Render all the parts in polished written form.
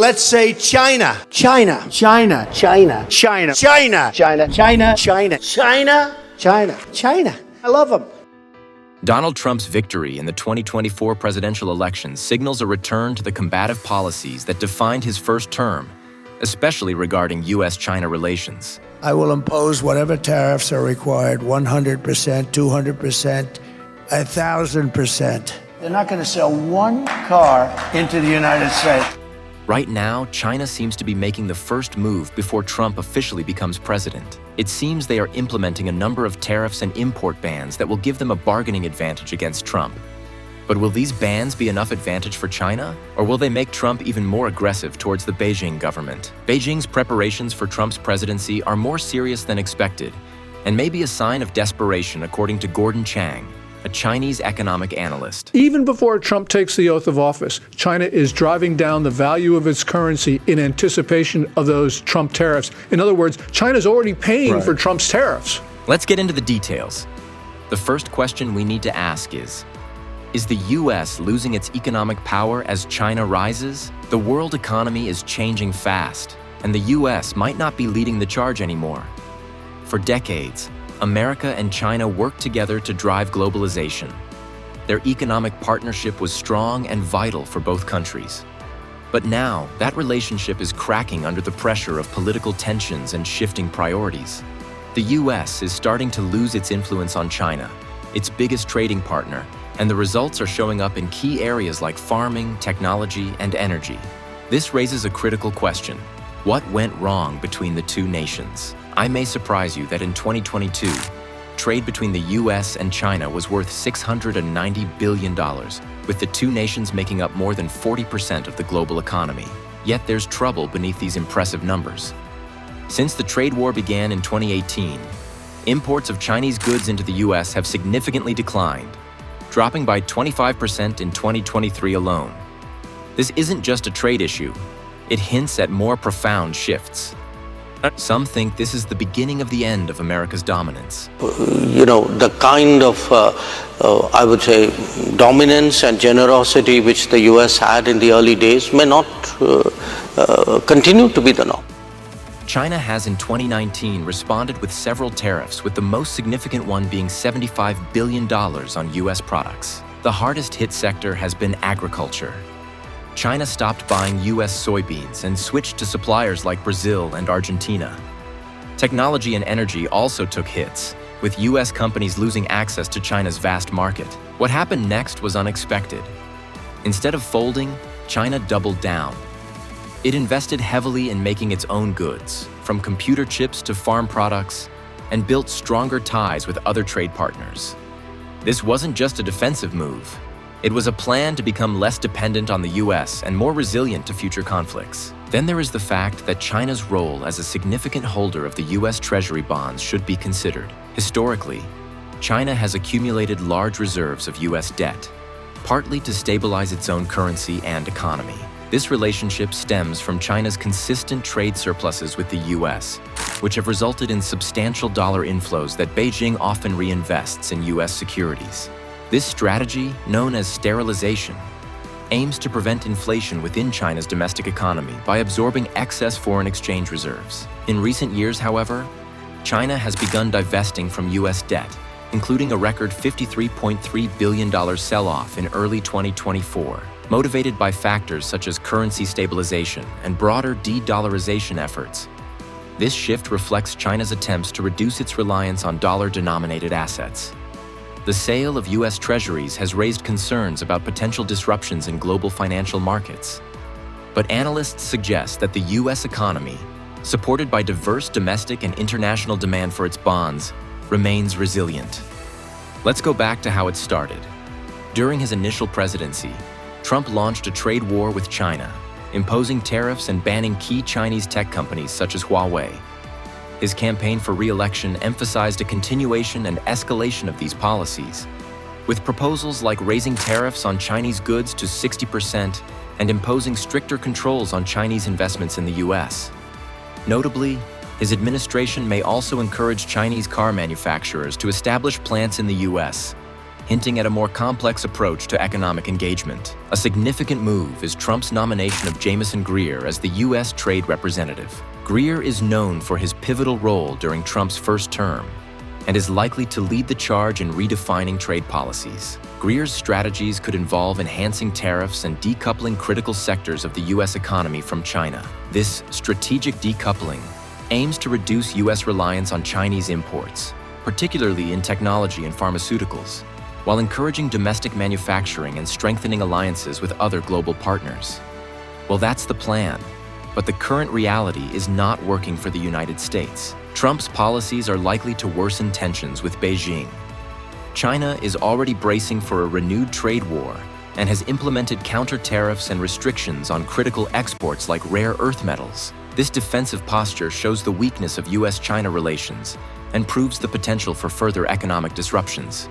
Let's say China. China. China. China. China. China. China. China. China. China. China. China. I love them. Donald Trump's victory in the 2024 presidential election signals a return to the combative policies that defined his first term, especially regarding U.S. China relations. I will impose whatever tariffs are required, 100%, 200%, 1,000%. They're not going to sell one car into the United States. Right now, China seems to be making the first move before Trump officially becomes president. It seems they are implementing a number of tariffs and import bans that will give them a bargaining advantage against Trump. But will these bans be enough advantage for China? Or will they make Trump even more aggressive towards the Beijing government? Beijing's preparations for Trump's presidency are more serious than expected, and may be a sign of desperation, according to Gordon Chang, a Chinese economic analyst. Even before Trump takes the oath of office, China is driving down the value of its currency in anticipation of those Trump tariffs. In other words, China's already paying for Trump's tariffs. Let's get into the details. The first question we need to ask is the U.S. losing its economic power as China rises? The world economy is changing fast, and the U.S. might not be leading the charge anymore. For decades, America and China worked together to drive globalization. Their economic partnership was strong and vital for both countries. But now, that relationship is cracking under the pressure of political tensions and shifting priorities. The U.S. is starting to lose its influence on China, its biggest trading partner, and the results are showing up in key areas like farming, technology, and energy. This raises a critical question. What went wrong between the two nations? I may surprise you that in 2022, trade between the U.S. and China was worth $690 billion, with the two nations making up more than 40% of the global economy. Yet there's trouble beneath these impressive numbers. Since the trade war began in 2018, imports of Chinese goods into the U.S. have significantly declined, dropping by 25% in 2023 alone. This isn't just a trade issue. It hints at more profound shifts. Some think this is the beginning of the end of America's dominance. The kind of, I would say, dominance and generosity which the US had in the early days may not continue to be the norm. China has in 2019 responded with several tariffs, with the most significant one being $75 billion on US products. The hardest hit sector has been agriculture. China stopped buying U.S. soybeans and switched to suppliers like Brazil and Argentina. Technology and energy also took hits, with U.S. companies losing access to China's vast market. What happened next was unexpected. Instead of folding, China doubled down. It invested heavily in making its own goods, from computer chips to farm products, and built stronger ties with other trade partners. This wasn't just a defensive move. It was a plan to become less dependent on the U.S. and more resilient to future conflicts. Then there is the fact that China's role as a significant holder of the U.S. Treasury bonds should be considered. Historically, China has accumulated large reserves of U.S. debt, partly to stabilize its own currency and economy. This relationship stems from China's consistent trade surpluses with the U.S., which have resulted in substantial dollar inflows that Beijing often reinvests in U.S. securities. This strategy, known as sterilization, aims to prevent inflation within China's domestic economy by absorbing excess foreign exchange reserves. In recent years, however, China has begun divesting from U.S. debt, including a record $53.3 billion sell-off in early 2024, motivated by factors such as currency stabilization and broader de-dollarization efforts. This shift reflects China's attempts to reduce its reliance on dollar-denominated assets. The sale of U.S. Treasuries has raised concerns about potential disruptions in global financial markets. But analysts suggest that the U.S. economy, supported by diverse domestic and international demand for its bonds, remains resilient. Let's go back to how it started. During his initial presidency, Trump launched a trade war with China, imposing tariffs and banning key Chinese tech companies such as Huawei. His campaign for re-election emphasized a continuation and escalation of these policies, with proposals like raising tariffs on Chinese goods to 60% and imposing stricter controls on Chinese investments in the U.S. Notably, his administration may also encourage Chinese car manufacturers to establish plants in the U.S., hinting at a more complex approach to economic engagement. A significant move is Trump's nomination of Jamieson Greer as the U.S. Trade Representative. Greer is known for his pivotal role during Trump's first term and is likely to lead the charge in redefining trade policies. Greer's strategies could involve enhancing tariffs and decoupling critical sectors of the U.S. economy from China. This strategic decoupling aims to reduce U.S. reliance on Chinese imports, particularly in technology and pharmaceuticals, while encouraging domestic manufacturing and strengthening alliances with other global partners. Well, that's the plan, but the current reality is not working for the United States. Trump's policies are likely to worsen tensions with Beijing. China is already bracing for a renewed trade war and has implemented counter-tariffs and restrictions on critical exports like rare earth metals. This defensive posture shows the weakness of U.S. China relations and proves the potential for further economic disruptions.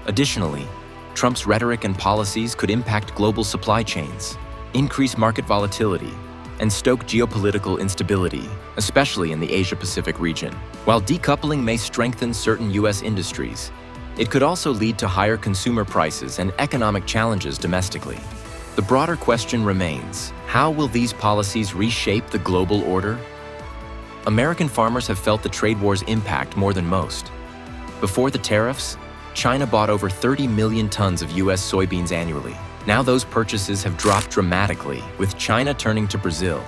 Additionally, Trump's rhetoric and policies could impact global supply chains, increase market volatility, and stoke geopolitical instability, especially in the Asia-Pacific region. While decoupling may strengthen certain U.S. industries, it could also lead to higher consumer prices and economic challenges domestically. The broader question remains, how will these policies reshape the global order? American farmers have felt the trade war's impact more than most. Before the tariffs, China bought over 30 million tons of U.S. soybeans annually. Now those purchases have dropped dramatically, with China turning to Brazil.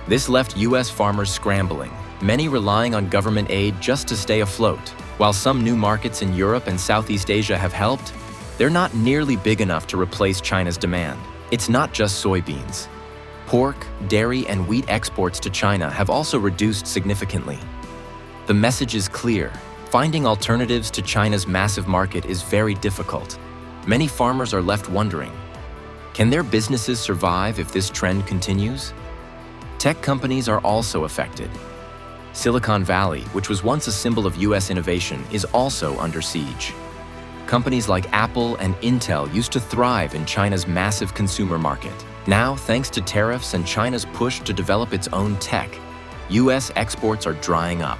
This left U.S. farmers scrambling, many relying on government aid just to stay afloat. While some new markets in Europe and Southeast Asia have helped, they're not nearly big enough to replace China's demand. It's not just soybeans. Pork, dairy, and wheat exports to China have also reduced significantly. The message is clear. Finding alternatives to China's massive market is very difficult. Many farmers are left wondering, can their businesses survive if this trend continues? Tech companies are also affected. Silicon Valley, which was once a symbol of U.S. innovation, is also under siege. Companies like Apple and Intel used to thrive in China's massive consumer market. Now, thanks to tariffs and China's push to develop its own tech, U.S. exports are drying up.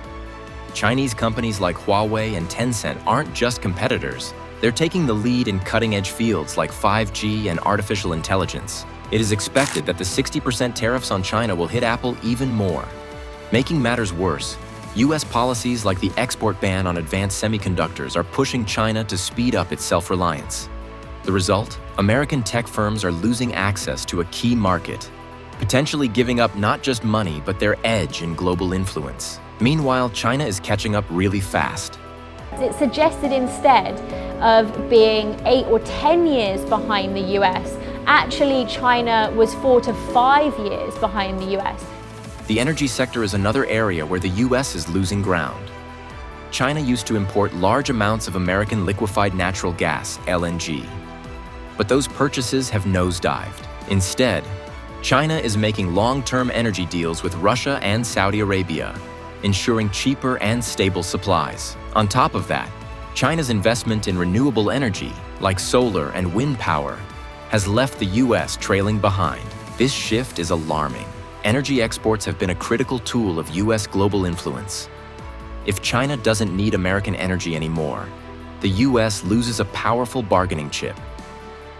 Chinese companies like Huawei and Tencent aren't just competitors. They're taking the lead in cutting-edge fields like 5G and artificial intelligence. It is expected that the 60% tariffs on China will hit Apple even more. Making matters worse, U.S. policies like the export ban on advanced semiconductors are pushing China to speed up its self-reliance. The result? American tech firms are losing access to a key market, potentially giving up not just money but their edge in global influence. Meanwhile, China is catching up really fast. It suggested instead of being 8 or 10 years behind the US, actually China was 4 to 5 years behind the US. The energy sector is another area where the US is losing ground. China used to import large amounts of American liquefied natural gas, LNG. But those purchases have nosedived. Instead, China is making long-term energy deals with Russia and Saudi Arabia, ensuring cheaper and stable supplies. On top of that, China's investment in renewable energy, like solar and wind power, has left the U.S. trailing behind. This shift is alarming. Energy exports have been a critical tool of U.S. global influence. If China doesn't need American energy anymore, the U.S. loses a powerful bargaining chip.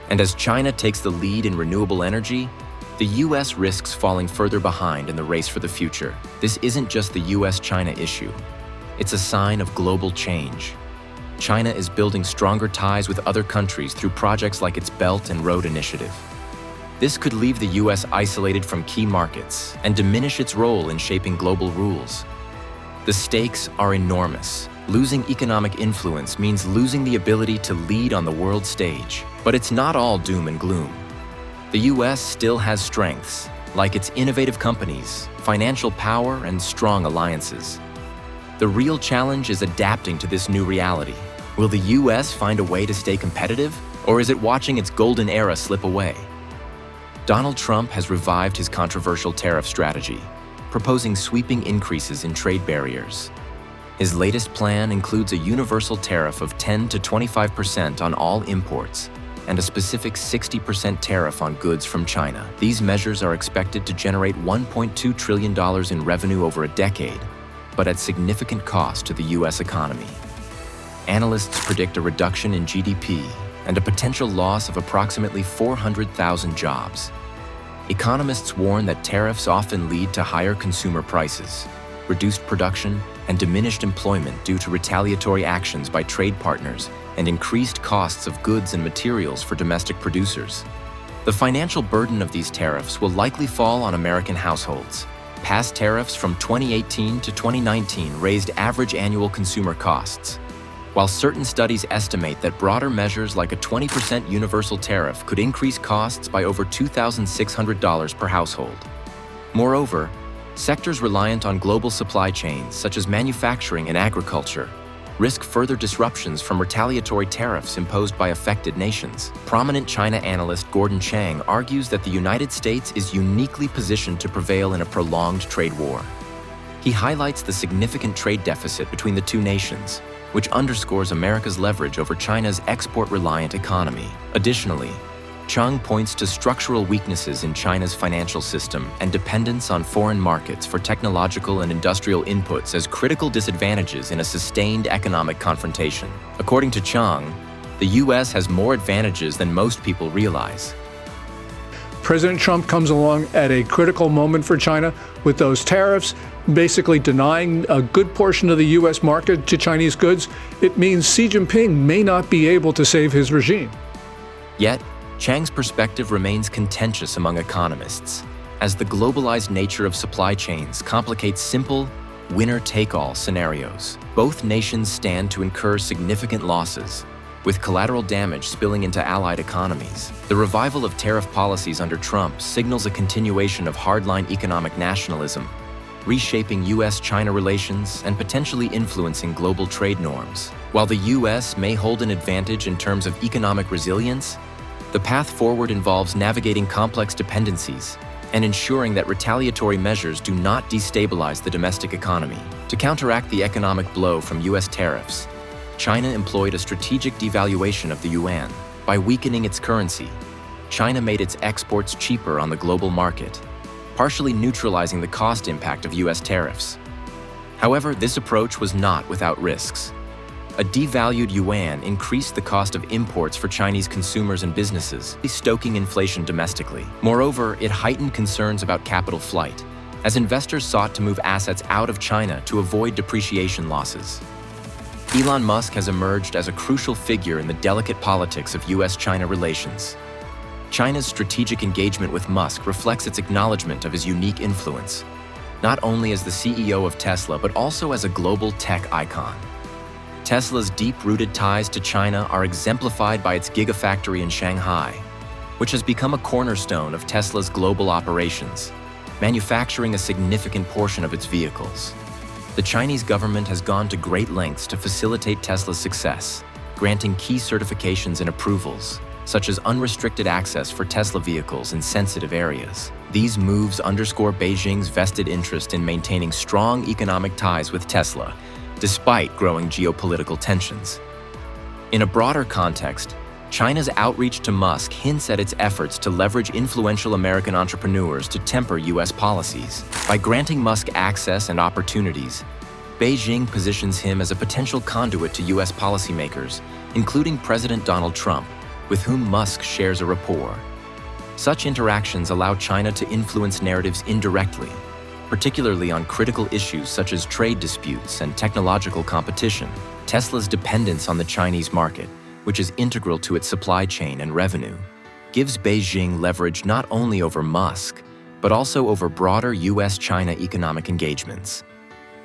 And as China takes the lead in renewable energy, the U.S. risks falling further behind in the race for the future. This isn't just the U.S.-China issue. It's a sign of global change. China is building stronger ties with other countries through projects like its Belt and Road Initiative. This could leave the U.S. isolated from key markets and diminish its role in shaping global rules. The stakes are enormous. Losing economic influence means losing the ability to lead on the world stage. But it's not all doom and gloom. The U.S. still has strengths, like its innovative companies, financial power, and strong alliances. The real challenge is adapting to this new reality. Will the U.S. find a way to stay competitive, or is it watching its golden era slip away? Donald Trump has revived his controversial tariff strategy, proposing sweeping increases in trade barriers. His latest plan includes a universal tariff of 10 to 25% on all imports, and a specific 60% tariff on goods from China. These measures are expected to generate $1.2 trillion in revenue over a decade, but at significant cost to the U.S. economy. Analysts predict a reduction in GDP and a potential loss of approximately 400,000 jobs. Economists warn that tariffs often lead to higher consumer prices, reduced production, and diminished employment due to retaliatory actions by trade partners and increased costs of goods and materials for domestic producers. The financial burden of these tariffs will likely fall on American households. Past tariffs from 2018 to 2019 raised average annual consumer costs, while certain studies estimate that broader measures like a 20% universal tariff could increase costs by over $2,600 per household. Moreover, sectors reliant on global supply chains, such as manufacturing and agriculture, risk further disruptions from retaliatory tariffs imposed by affected nations. Prominent China analyst Gordon Chang argues that the United States is uniquely positioned to prevail in a prolonged trade war. He highlights the significant trade deficit between the two nations, which underscores America's leverage over China's export-reliant economy. Additionally, Chang points to structural weaknesses in China's financial system and dependence on foreign markets for technological and industrial inputs as critical disadvantages in a sustained economic confrontation. According to Chang, the U.S. has more advantages than most people realize. President Trump comes along at a critical moment for China with those tariffs, basically denying a good portion of the U.S. market to Chinese goods. It means Xi Jinping may not be able to save his regime. Yet, Chang's perspective remains contentious among economists, as the globalized nature of supply chains complicates simple, winner-take-all scenarios. Both nations stand to incur significant losses, with collateral damage spilling into allied economies. The revival of tariff policies under Trump signals a continuation of hardline economic nationalism, reshaping U.S. China relations and potentially influencing global trade norms. While the U.S. may hold an advantage in terms of economic resilience, the path forward involves navigating complex dependencies and ensuring that retaliatory measures do not destabilize the domestic economy. To counteract the economic blow from U.S. tariffs, China employed a strategic devaluation of the yuan. By weakening its currency, China made its exports cheaper on the global market, partially neutralizing the cost impact of U.S. tariffs. However, this approach was not without risks. A devalued yuan increased the cost of imports for Chinese consumers and businesses, stoking inflation domestically. Moreover, it heightened concerns about capital flight, as investors sought to move assets out of China to avoid depreciation losses. Elon Musk has emerged as a crucial figure in the delicate politics of U.S.-China relations. China's strategic engagement with Musk reflects its acknowledgement of his unique influence, not only as the CEO of Tesla, but also as a global tech icon. Tesla's deep-rooted ties to China are exemplified by its gigafactory in Shanghai, which has become a cornerstone of Tesla's global operations, manufacturing a significant portion of its vehicles. The Chinese government has gone to great lengths to facilitate Tesla's success, granting key certifications and approvals, such as unrestricted access for Tesla vehicles in sensitive areas. These moves underscore Beijing's vested interest in maintaining strong economic ties with Tesla, despite growing geopolitical tensions. In a broader context, China's outreach to Musk hints at its efforts to leverage influential American entrepreneurs to temper U.S. policies. By granting Musk access and opportunities, Beijing positions him as a potential conduit to U.S. policymakers, including President Donald Trump, with whom Musk shares a rapport. Such interactions allow China to influence narratives indirectly, particularly on critical issues such as trade disputes and technological competition. Tesla's dependence on the Chinese market, which is integral to its supply chain and revenue, gives Beijing leverage not only over Musk, but also over broader U.S.-China economic engagements.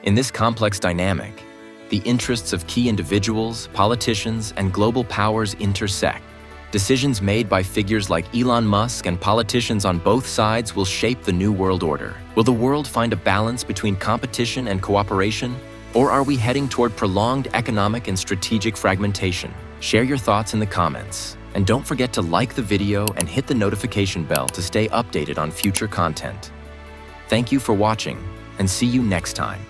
In this complex dynamic, the interests of key individuals, politicians, and global powers intersect. Decisions made by figures like Elon Musk and politicians on both sides will shape the new world order. Will the world find a balance between competition and cooperation, or are we heading toward prolonged economic and strategic fragmentation? Share your thoughts in the comments, and don't forget to like the video and hit the notification bell to stay updated on future content. Thank you for watching, and see you next time.